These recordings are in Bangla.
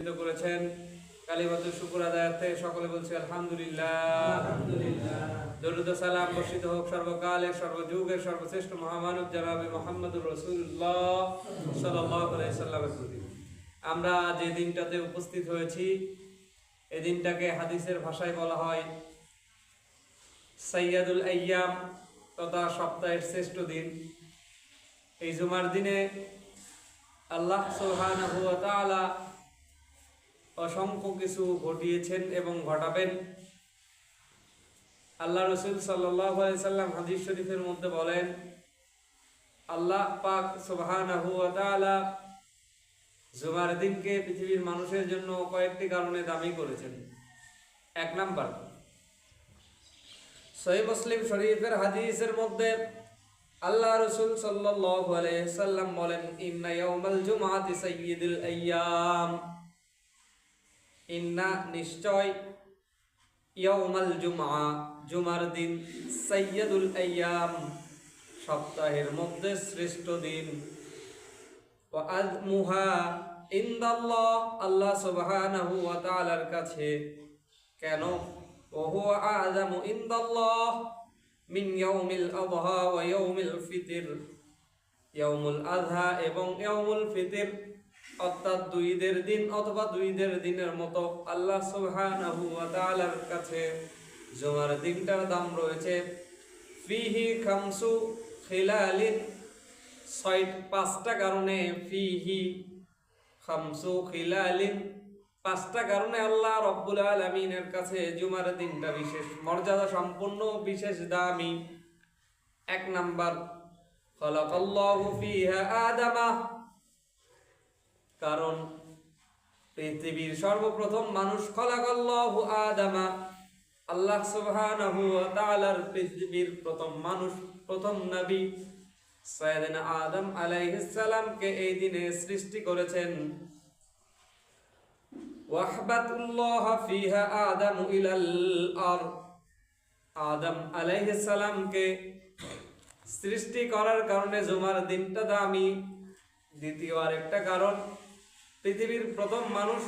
করেছেন কালিমাতুল শুকর আদায়াতে সকলে বলছি আলহামদুলিল্লাহ। দরুদ ও সালাম বর্ষিত হোক সর্বকালের সর্বযুগের সর্বশ্রেষ্ঠ মহামানব জনাবে মুহাম্মদুর রাসূলুল্লাহ সাল্লাল্লাহু আলাইহি সাল্লামের প্রতি। আমরা যে দিনটাতে উপস্থিত হয়েছি এই দিনটাকে হাদিসের ভাষায় বলা হয় সাইয়্যিদুল আইয়াম তথা সপ্তাহের শ্রেষ্ঠ দিন। এই জুমার দিনে আল্লাহ সুবহানাহু ওয়া তাআলা অসংখ্য কিছু ঘটিয়েছেন এবং ঘটাবেন। আল্লাহ রসুল সাল্লাল্লাহু আলাইহি সাল্লাম হাদিস শরীফের মধ্যে বলেন, আল্লাহ পাক সুবহানাহু ওয়া তাআলা জুমার দিনকে পৃথিবীর মানুষের জন্য কয়েকটি কারণে দামি করেছেন। এক নাম্বার, সহিহ মুসলিম শরীফের হাদিসের মধ্যে আল্লাহ রসুল সাল্লাল্লাহু আলাইহি সাল্লাম বলেন, ইন্না ইয়াউমাল জুমআতি সাইয়্যিদুল আইয়াম, ইন্না নিশ্চয়, ইয়াউমাল জুমআ জুমার দিন, সাইয়্যিদুল আইয়াম সপ্তাহের মধ্যে শ্রেষ্ঠ দিন, ওয়া আযমুহা ইনদাল্লাহ আল্লাহ সুবহানাহু ওয়া তাআলার কাছে। কেন? ওয়া হুয়া আযমু ইনদাল্লাহ মিন ইয়াউমিল আযহা ওয়া ইয়াউমিল ফিতর, ইয়াউমুল আযহা এবং ইয়াউমুল ফিতর অর্থাৎ দুই ঈদের দিন অথবা দুই ঈদের দিনের মতো আল্লাহ সুবহানাহু ওয়া তাআলার কাছে জুমার দিনটার দাম রয়েছে। ফিহি খামসু খিলালিন, পাঁচটা কারণে, ফিহি খামসু খিলালিন পাঁচটা কারণে আল্লাহ রাব্বুল আলামিনের কাছে জুমার দিনটা বিশেষ মর্যাদা সম্পন্ন, বিশেষ দামি। এক নাম্বার, খালাকাল্লাহু ফিহা আদামা, কারণ পৃথিবীর সর্বপ্রথম মানুষ, খালাকাল্লাহু আদামা আল্লাহ সুবহানাহু ওয়া তাআলার পৃথিবীর প্রথম মানুষ, প্রথম নবী সাইয়েদনা আদম আলাইহিস সালামকে এই দিনে সৃষ্টি করেছেন। ওয়াহবাতুল্লাহ ফিহা আদম ইলাল আরদ, আদম আলাইহিস সালামকে সৃষ্টি করার কারণে জুমার দিনটা দামি। দ্বিতীয় আরেকটা কারণ, পৃথিবীর প্রথম মানুষ,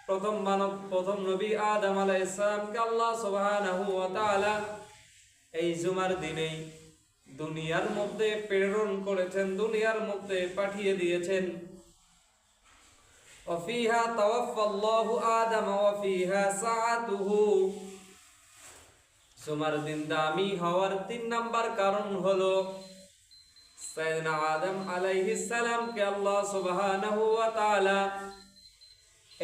প্রথম মানব, প্রথম নবী আদম আলাইহিস সালামকে আল্লাহ সুবহানাহু ওয়া তাআলা এই জুমার দিনেই দুনিয়ার মধ্যে প্রেরণ করেছেন, দুনিয়ার মধ্যে পাঠিয়ে দিয়েছেন। ওয়া ফিহা তাওয়াফাল্লাহু আদম ওয়া ফিহা সাআতুহু, জুমার দিন দামি হওয়ার তিন নাম্বার কারণ হলো সাইয়েদনা আদম আলাইহিস সালামকে আল্লাহ সুবহানাহু ওয়া তাআলা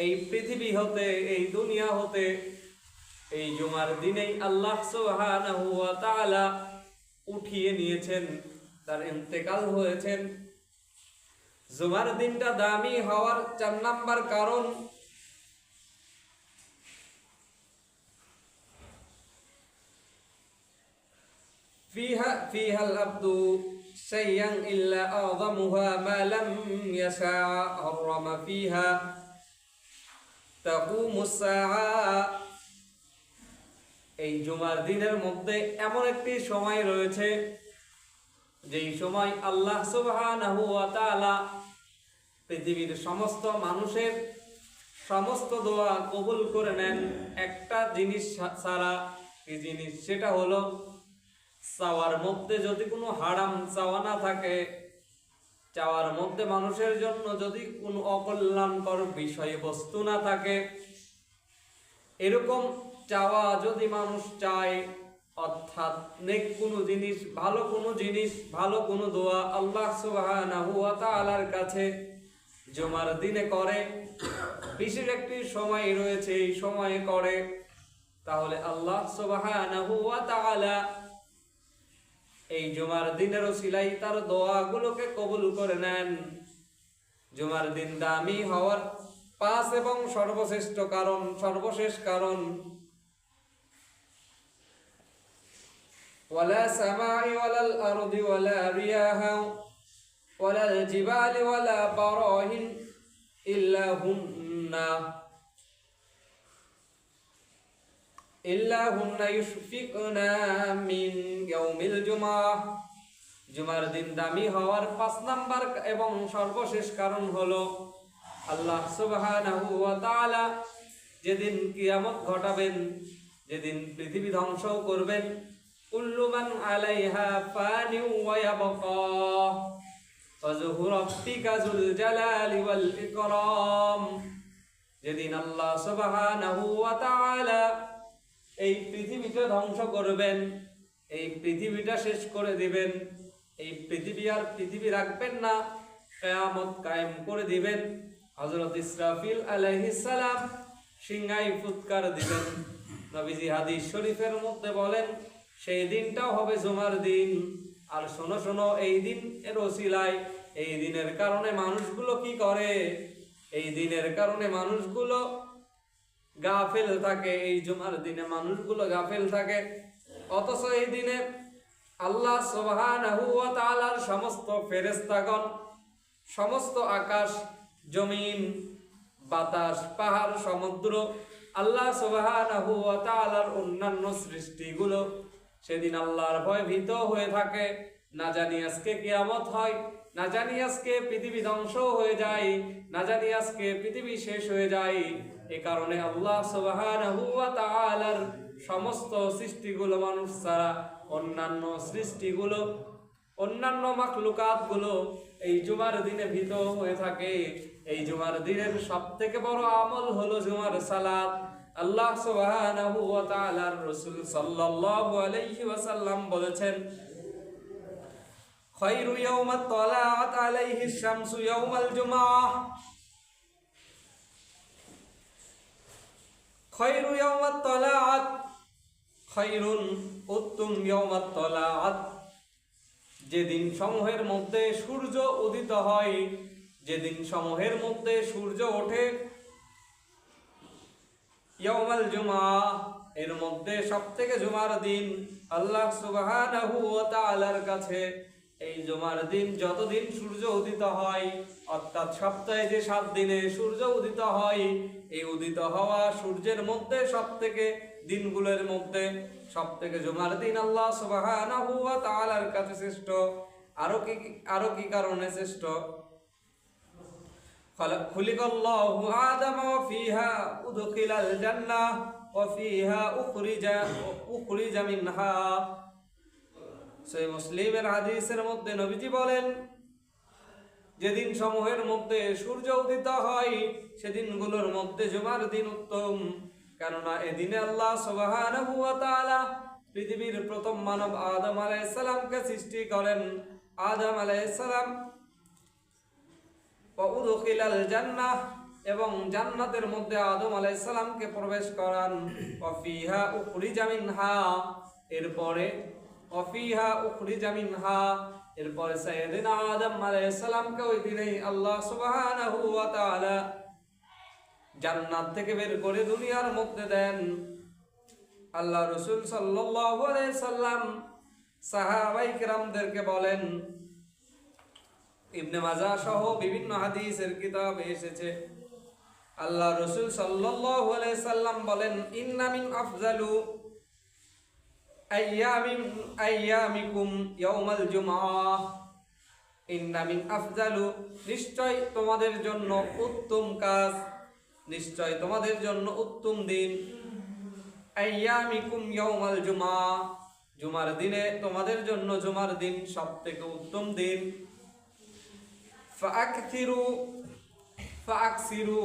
এই পৃথিবী হতে, এই দুনিয়া হতে এই জুমার দিনেই আল্লাহ সুবহানাহু ওয়া তাআলা উঠিয়ে নিয়েছেন, তার ইন্তেকাল হয়েছেন। জুমার দিনটা দামি হওয়ার চার নাম্বার কারণ, ফিহাল আবদু শাইয়ান ইল্লা আযমুহা মা লাম ইয়াশা হারামা ফিহা তাকুমুস সাআ, এই জুমার দিনের মধ্যে এমন একটি সময় রয়েছে যেই সময় আল্লাহ সুবহানাহু ওয়া তাআলা পৃথিবীর সমস্ত মানুষের সমস্ত দোয়া কবুল করে নেন একটা জিনিস ছাড়া। কি জিনিস? সেটা হলো চাওয়ার মধ্যে যদি কোনো হারাম চাওয়া না থাকে, চাওয়ার মধ্যে মানুষের জন্য যদি কোনো অকল্যাণকর বিষয়বস্তু না থাকে, এরকম চাওয়া যদি মানুষ চায়, অর্থাৎ নেক কোনো জিনিস, ভালো কোনো জিনিস, ভালো কোনো দোয়া আল্লাহ সুবহানাহু ওয়া তাআলার কাছে জুমার দিনে করে, বিশেষ একটি সময় রয়েছে এই সময়ে করে, তাহলে আল্লাহ সুবহানাহু ওয়া তাআলা এই জুমার দিনের ওসিলাই তার দোয়াগুলোকে কবুল করে নেন। জুমার দিন দামি হওয়ার পাঁচ এবং সর্বশ্রেষ্ঠ কারণ, সর্বশেষ কারণ, ওয়ালা সামাই ওয়ালাল আরদি ওয়ালা রিয়াহা ওয়ালাল জিবালি ওয়ালা বারাহিন ইল্লা হুন্না ইউশফিকুনা মিন ইয়াউমিল জুমআহ, জুমার দিন দামি হওয়ার পাঁচ নাম্বার এবং সর্বশেষ কারণ হলো আল্লাহ সুবহানাহু ওয়া তাআলা যেদিন কিয়ামত ঘটাবেন, যেদিন পৃথিবী ধ্বংস করবেন, কুল্লু মান আলাইহা ফানিউ ওয়া ইয়াবকা ওয়াজহু রাব্বিকা যুল জালালি ওয়াল ইকরাম। যেদিন আল্লাহ সুবহানাহু ওয়া তাআলা এই পৃথিবীকে ধ্বংস করবেন, এই পৃথিবীটা শেষ করে দিবেন, এই পৃথিবী আর পৃথিবী রাখবেন না, কিয়ামত কায়েম করে দিবেন। হযরত ইসরাফিল আলাইহিস সালাম সিংহায় ফুৎকার দিবেন। নবীজি হাদিস শরীফের মধ্যে বলেন সেই দিনটাও হবে জুমার দিন। আর শোনো শোনো, এই দিন এর ওসিলায়, এই দিনের কারণে মানুষগুলো কি করে? এই দিনের কারণে মানুষগুলো গাফেল থাকে। এই জুমার দিনে মানুষগুলো গাফেল থাকে, অথচ এই দিনে আল্লাহ সুবহানাহু ওয়া তাআলার সমস্ত ফেরেশতাগণ, সমস্ত আকাশ জমিন বাতাস পাহাড় সমুদ্র, আল্লাহ সুবহানাহু ওয়া তাআলার অন্যান্য সৃষ্টিগুলো সেদিন আল্লাহর ভয় ভীত হয়ে থাকে। না জানি আজকে কিয়ামত হয়, না জানি আজকে পৃথিবী ধ্বংস হয়ে যায়, না জানি আজকে পৃথিবী শেষ হয়ে যায়। এ কারণে আল্লাহ সুবহানাহু ওয়া তাআলার সমস্ত সৃষ্টিগুলো, মানুষ ছাড়া অন্যান্য সৃষ্টিগুলো, অন্যান্য মাখলুকাতগুলো এই জুমার দিনে ভীত হয়ে থাকে। এই জুমার দিনের সবথেকে বড় আমল হলো জুমার সালাত। আল্লাহ সুবহানাহু ওয়া তাআলার রাসূল সাল্লাল্লাহু আলাইহি ওয়াসাল্লাম বলেছেন, খায়রু ইয়াউমাত তালাআত আলাইহি শামসু ইয়াউমাল জুমআহ। খায়রু ইয়াউমাত তালাআত, খায়রুন উত্তম ইয়াউমাত তালাআত, যেদিন সমূহের মধ্যে সূর্য উদিত হয়, যেদিন সমূহের মধ্যে সূর্য ওঠে, ইয়াউমাল জুমআহ, এর মধ্যে সবথেকে জুমার দিন। আল্লাহ সুবহানাহু ওয়া তাআলার কাছে এই জুমার দিন যতদিন সূর্য উদিত হয়, অর্থাৎ সপ্তাহে যে 7 দিনে সূর্য উদিত হয়, এই উদিত হওয়া সূর্যের মধ্যে সবথেকে দিনগুলোর মধ্যে সবথেকে জুমার দিন আল্লাহ সুবহানাহু ওয়া তাআলার কাছে শ্রেষ্ঠ। আরো কি কারণে শ্রেষ্ঠ? খুলিকাল্লাহু আদম ওয়া ফিহা উদখিলাল জান্নাহ ওয়া ফিহা উখরিজা মিনহা। সহিহ মুসলিমের হাদিসের মধ্যে নবীজি বলেন, যেদিন সমূহের মধ্যে সূর্য উদিত হয় সেদিনগুলোর মধ্যে জুমার দিন উত্তম। কেননা এদিনে আল্লাহ সুবহানাহু ওয়া তাআলা পৃথিবীর প্রথম মানব আদম আলাইহিস সালামকে সৃষ্টি করেন। আদম আলাইহিস সালাম ওয়া উদখিলাল জান্নাহ, এবং জান্নাতের মধ্যে আদম আলাইহিস সালামকে প্রবেশ করান। ওয়া ফিহা উখরিজা মিনহা, এরপরে ওয়া ফিহা উখরিজা মিনহা, এরপরে সাইয়েদনা আদম আলাইহিস সালামকে ওই দিনেই আল্লাহ সুবহানাহু ওয়া তাআলা জান্নাত থেকে বের করে দুনিয়ার মধ্যে দেন। আল্লাহ রাসূল সাল্লাল্লাহু আলাইহি সাল্লাম সাহাবায়ে কেরামদেরকে বলেন, ইবনে মাজাহ সহ বিভিন্ন হাদিসের কিতাবে এসেছে, আল্লাহ রাসূল সাল্লাল্লাহু আলাইহি সাল্লাম বলেন, ইন্না মিন আফজালু আইয়ামিকুম ইয়াউমাল জুমআহ। ইন্না মিন আফজালু, নিশ্চয় তোমাদের জন্য উত্তম কাজ, নিশ্চয় তোমাদের জন্য উত্তম দিন। আইয়ামিকুম ইয়াউমাল জুমআহ, জুমার দিনে তোমাদের জন্য জুমার দিন সবথেকে উত্তম দিন। ফাআকসিরু,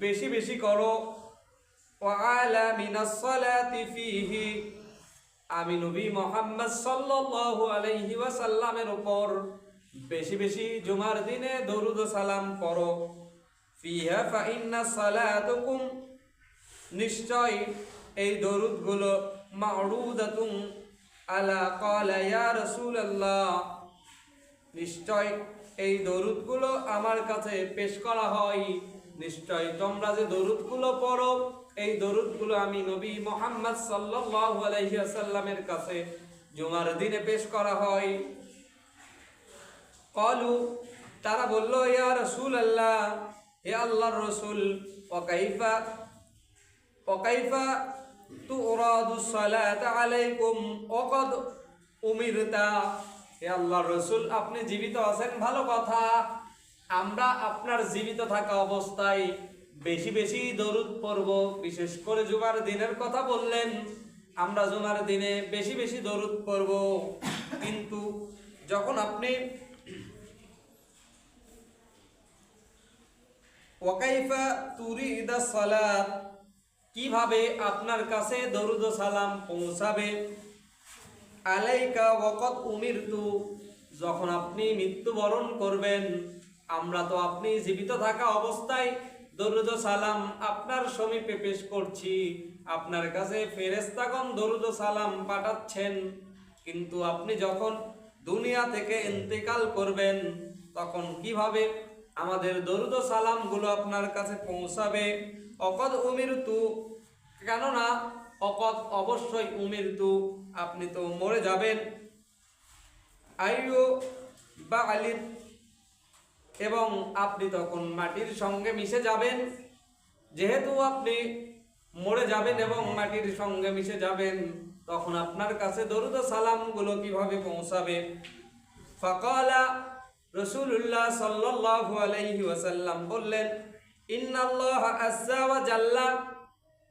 বেশি বেশি করো। ওয়া আলা মিনাস সালাতি ফিহি, আমি নবী মুহাম্মদ সাল্লাল্লাহু আলাইহি ওয়াসাল্লামের উপর বেশি বেশি জুমার দিনে দরুদ ও সালাম পড়ো। ফিহা ফাইন্না সালাতুকুম, নিশ্চয় এই দরুদগুলো মাউরুদাতুন আলা ক্বালা ইয়া রাসূলুল্লাহ, নিশ্চয় এই দরুদগুলো আমার কাছে পেশ করা হয়। নিশ্চয় তোমরা যে দরুদগুলো পড়ো, এই দরুদগুলো আমি নবী মুহাম্মদ সাল্লাল্লাহু আলাইহি ওয়াসাল্লামের কাছে জুমার দিনে পেশ করা হয়। ক্বালু, তারা বলল, ইয়া রাসূলুল্লাহ, হে আল্লাহর রাসূল, ওয়া কাইফা তুরাদু সালাত আলাইকুম ওয়া ক্বাদ উমিরতা। হে আল্লাহর রাসূল, আপনি জীবিত আছেন ভালো কথা, আমরা আপনার জীবিত থাকা অবস্থায় বেশি বেশি দরুদ পড়ব। বিশেষ করে জুমার দিনের কথা বললেন, আমরা জুমার দিনে বেশি বেশি দরুদ পড়ব। কিন্তু যখন আপনি ওয়াকাইফা তুরিদা সালাত, কিভাবে আপনার কাছে দরুদ ও সালাম পৌঁছাবে। আলাইকা ওয়াকাত উমিরতু, যখন আপনি মৃত্যুবরণ করবেন, আমরা তো আপনি জীবিত থাকা অবস্থায় দরুদ ও সালাম আপনার সমীপে পেশ করছি, আপনার কাছে ফেরেশতাগণ দরুদ ও সালাম পাঠাচ্ছেন। কিন্তু আপনি যখন দুনিয়া থেকে ইন্তেকাল করবেন, তখন কিভাবে আমাদের দরুদ ও সালামগুলো আপনার কাছে পৌঁছাবে। অকদ উমিরতু, কেননা অকদ অবশ্যই উমিরতু, আপনি তো মরে যাবেন। আইয়ু বা আলিদ, এবং আপনি তখন মাটির সঙ্গে মিশে যাবেন। যেহেতু আপনি মরে যাবেন এবং মাটির সঙ্গে মিশে যাবেন, তখন আপনার কাছে দরুদ ও সালামগুলো কিভাবে পৌঁছাবে। ফাকালা, রাসূলুল্লাহ সাল্লাল্লাহু আলাইহি ওয়াসাল্লাম বললেন, ইন্নাল্লাহ আযজা ওয়া জাল্লা,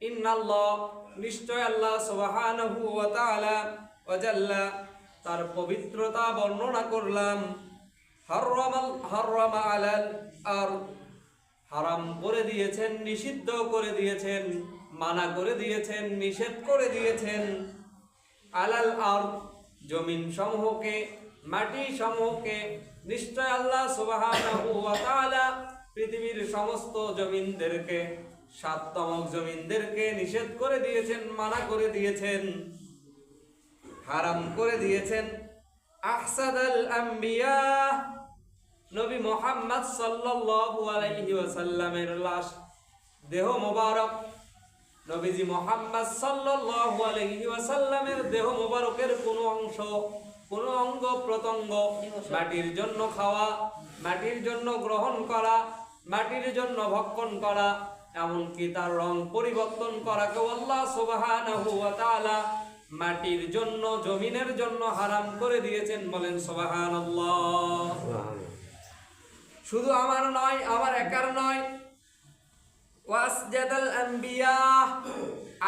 ইন্নাল্লাহ, নিশ্চয় আল্লাহ সুবহানাহু ওয়া তাআলা, ওয়া জাল্লা, তার পবিত্রতা বর্ণনা করলাম। হারামা আলাল আরদ, হারাম করে দিয়েছেন, নিষিদ্ধ করে দিয়েছেন, মানা করে দিয়েছেন, নিষেধ করে দিয়েছেন। আলাল আরদ, জমিন সমূহকে, মাটি সমূহকে, নিশ্চয় আল্লাহ সুবহানাহু ওয়া তাআলা পৃথিবীর সমস্ত জমিনদেরকে, সাততম জমিনদেরকে নিষেধ করে দিয়েছেন, মানা করে দিয়েছেন, হারাম করে দিয়েছেন। আহসাদাল আম্বিয়া, নবী মুহাম্মদ সাল্লাল্লাহু আলাইহি ওয়াসাল্লামের লাশ, দেহ মোবারক, নবীজি মুহাম্মদ সাল্লাল্লাহু আলাইহি ওয়াসাল্লামের দেহ মোবারকের কোনো অংশ, কোনো অঙ্গ প্রত্যঙ্গ মাটির জন্য খাওয়া, মাটির জন্য গ্রহণ করা, মাটির জন্য ভক্ষণ করা, এমনকি তার রং পরিবর্তন করাকে আল্লাহ সুবহানাহু ওয়া তাআলা মাটির জন্য, জমিনের জন্য হারাম করে দিয়েছেন। বলেন সুবহানাল্লাহ। শুধু আমার নয়, আমার একার নয়, ওয়াসজাদাল আম্বিয়া,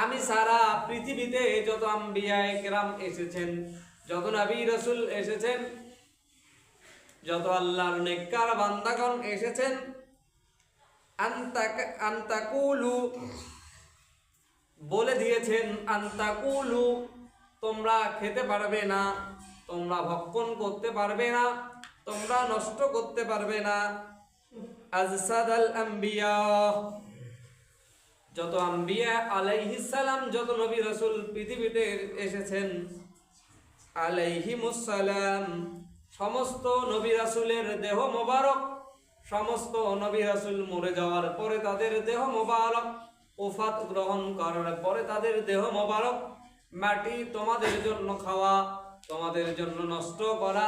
আমি সারা পৃথিবীতে যত আম্বিয়ায়ে কেরাম এসেছেন, যত নবী রাসূল এসেছেন, যত আল্লাহর নেককার বান্দাগণ এসেছেন, আনতাকুলু, বলে দিয়েছেন, আনতাকুলু, তোমরা খেতে পারবে না, তোমরা ভক্ষণ করতে পারবে না, তোমরা নষ্ট করতে পারবে না। আজসাদাল আম্বিয়া, যত আম্বিয়া আলাইহিস সালাম, যত নবী রাসূল পৃথিবীতে এসেছেন, আলাইহিমুস সালাম, সমস্ত নবী রাসূলের দেহ মোবারক, সমস্ত নবী রাসূল মরে যাওয়ার পরে তাদের দেহ মোবারক, ওফাত গ্রহণ করার পরে তাদের দেহ মোবারক, মাটি তোমাদের জন্য খাওয়া, তোমাদের জন্য নষ্ট করা,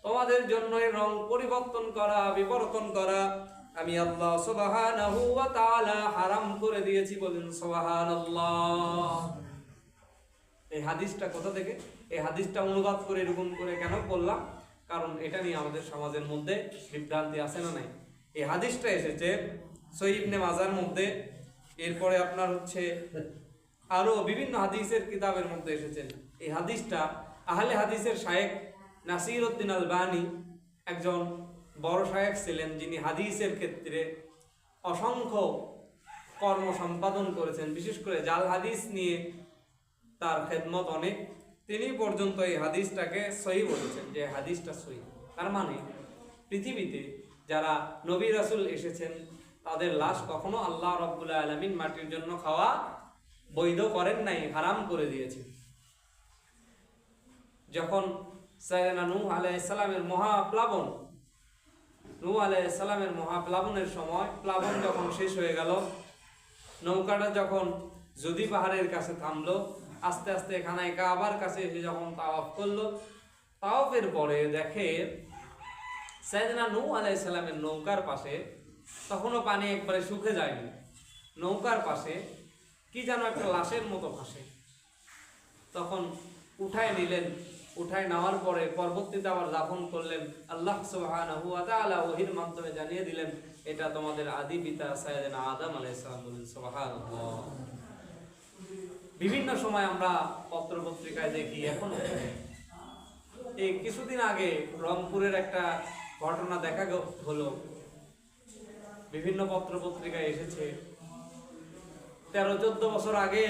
তোমাদের জন্য রং পরিবর্তন করা, বিবর্তন করা, আমি আল্লাহ সুবহানাহু ওয়া তাআলা হারাম করে দিয়েছি। বলেন সুবহানাল্লাহ। এই হাদিসটা কোথা থেকে, এই হাদিসটা অনুবাদ করে এরকম করে কেন করলাম, কারণ এটা নিয়ে আমাদের সমাজের মধ্যে বিভ্রান্তি আছে না নাই। এই হাদিসটা এসেছে সহিহ ইবনে মাজার মধ্যে, এরপরে আপনার হচ্ছে আরো বিভিন্ন হাদিসের কিতাবের মধ্যে এসেছে। এই হাদিসটা আহলে হাদিসের শায়েখ নাসিরউদ্দিন আলবানী, একজন বড় শায়েখ ছিলেন, যিনি হাদিসের ক্ষেত্রে অসংখ্য কর্ম সম্পাদন করেছেন, বিশেষ করে জাল হাদিস নিয়ে তার খেদমত অনেক। তিনি পর্যন্ত এই হাদিসটাকে সহিহ বলেছেন, যে হাদিসটা সহিহ। তার মানে পৃথিবীতে যারা নবী রাসূল এসেছেন, তাদের লাশ কখনো আল্লাহ রাব্বুল আলামিন মাটির জন্য খাওয়া বৈধ করেন নাই, হারাম করে দিয়েছে। যখন সাইয়েদনা নূহ আলাইহিস সালামের মহাপ্লাবন, নূহ আলাইহিস সালামের মহাপ্লাবনের সময়, প্লাবন যখন শেষ হয়ে গেল, নৌকাটা যখন যদি পাহাড়ের কাছে থামলো, আস্তে আস্তে খানায় কাবার কাছে এসে যখন তাওয়াফ করলো, তাওয়াফের পরে দেখে সাইয়েদনা নূহ আলাইহিস সালামের নৌকার পাশে তখনও পানি একবারে শুকিয়ে যায়নি, নৌকার পাশে কি যেন একটা লাশের মতো ভাসে। তখন উঠায় নিলেন, উঠায় নেওয়ার পরে পরবর্তীতে আবার দাফন করলেন। আল্লাহ সুবহানাহু ওয়া তাআলা ওহীর মাধ্যমে জানিয়ে দিলেন এটা তোমাদের আদি পিতা সাইয়েদনা আদম আলাইহিস সালাম। বলেন সুবহানাল্লাহ। বিভিন্ন সময় আমরা পত্র পত্রিকায় দেখি, এখন এই কিছুদিন আগে রংপুরের একটা ঘটনা দেখা হলো, বিভিন্ন পত্র পত্রিকায় এসেছে। 13-14 বছর আগে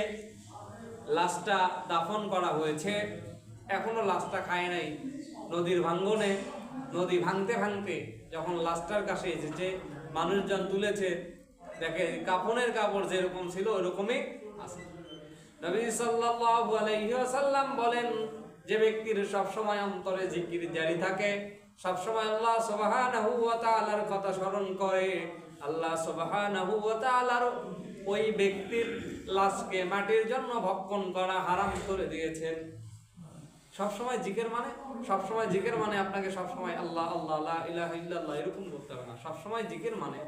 লাশটা দাফন করা হয়েছে, এখনো লাশটা খায় নাই। নদীর ভাঙ্গনে, নদী ভাঙতে ভাঙতে যখন লাশটার কাছে এসেছে, মানুষজন তুলেছে, দেখে কাফনের কাপড় যেরকম ছিল ওরকমই আছে। নবী সাল্লাল্লাহু আলাইহি ওয়াসাল্লাম বলেন, যে ব্যক্তির সব সময় অন্তরে জিকির জারি থাকে, সব সময় আল্লাহ সুবহানাহু ওয়া তাআলার কথা স্মরণ করে, আল্লাহ সুবহানাহু ওয়া তাআলার ওই ব্যক্তির লাশকে মাটির জন্য ভক্ষণ করা হারাম করে দিয়েছেন। সব সময় জিকির মানে, সব সময় জিকির মানে আপনাকে সব সময় আল্লাহ আল্লাহ লা ইলাহা ইল্লাল্লাহ এরকম করতে হবে না। সব সময় জিকির মানে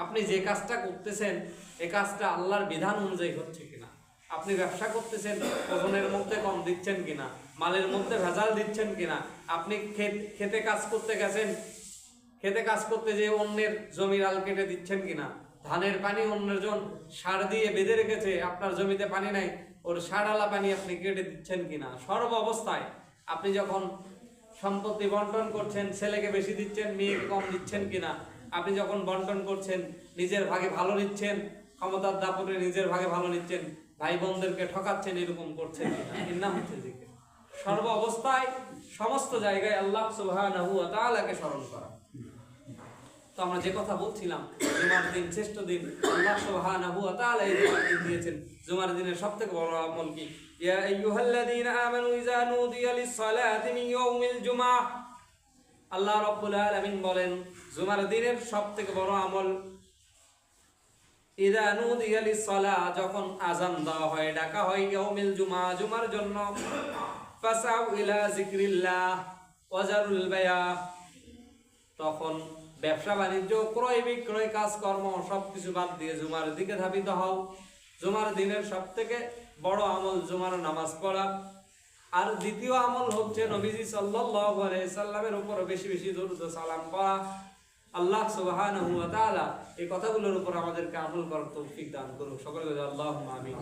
আপনি যে কাজটা করতেছেন এই কাজটা আল্লাহর বিধান অনুযায়ী হচ্ছে কিনা। আপনি ব্যবসা করতেছেন, ওজনের মধ্যে কম দিচ্ছেন কিনা, মালের মধ্যে ভেজাল দিচ্ছেন কিনা। আপনি খেতে কাজ করতে গেছেন, খেতে কাজ করতে যে অন্যের জমির আল কেটে দিচ্ছেন কিনা। ধানের পানি অন্যের জন সার দিয়ে বেঁধে রেখেছে, আপনার জমিতে পানি নাই, ওর সারালা পানি আপনি কেটে দিচ্ছেন কিনা। সর্ব অবস্থায় আপনি যখন সম্পত্তি বন্টন করছেন, ছেলেকে বেশি দিচ্ছেন, মেয়েকে কম দিচ্ছেন কিনা। আপনি যখন বন্টন করছেন নিজের ভাগে ভালো নিচ্ছেন, ক্ষমতার দাপটে নিজের ভাগে ভালো নিচ্ছেন, ভাই বোনদেরকে ঠকাচ্ছেন, এরকম করছেন কিনা। এর নাম হচ্ছে জিকির। সর্ব অবস্থায় সমস্ত জায়গায় আল্লাহ সুবহানাহু ওয়া তাআলাকে স্মরণ করা। তো আমরা যে কথা বলছিলাম, জুমার দিন শ্রেষ্ঠ দিন, আল্লাহ সুবহানাহু ওয়া তাআলা এই জুমার দিন দিয়েছেন। জুমার দিনের সবথেকে বড় আমল কি? ইয়া আইয়ুহাল্লাযীনা আমানু ইযা নুদিয়া লিস-সালাতি মিন ইয়াউমিল জুমআহ, আল্লাহ রাব্বুল আলামিন বলেন জুমার দিনের সবথেকে বড় আমল, ইযা নুদিয়া লিস-সালাহ, যখন আযান দেওয়া হয়, ডাকা হয়, ইয়াউমিল জুমআহ, জুমার জন্য, ফাসাউ ইলা যিকরিল্লাহ ওয়া যারুল বায়া, তখন ব্যবসা বাণিজ্য, ক্রয় বিক্রয়, কাজকর্ম সবকিছু বাদ দিয়ে জুমার দিকে ধাবিত হও। জুমার দিনের সব থেকে বড় আমল জুমার নামাজ পড়া। আর দ্বিতীয় আমল হচ্ছে নবীজি সাল্লাল্লাহু আলাইহি সাল্লামের উপর বেশি বেশি দরুদ ও সালাম পড়া। আল্লাহ সুবহানাহু ওয়া তাআলা এই কথাগুলোর উপর আমাদেরকে আমল করার তৌফিক দান করুন। সকলে আল্লাহুম্মা আমিন।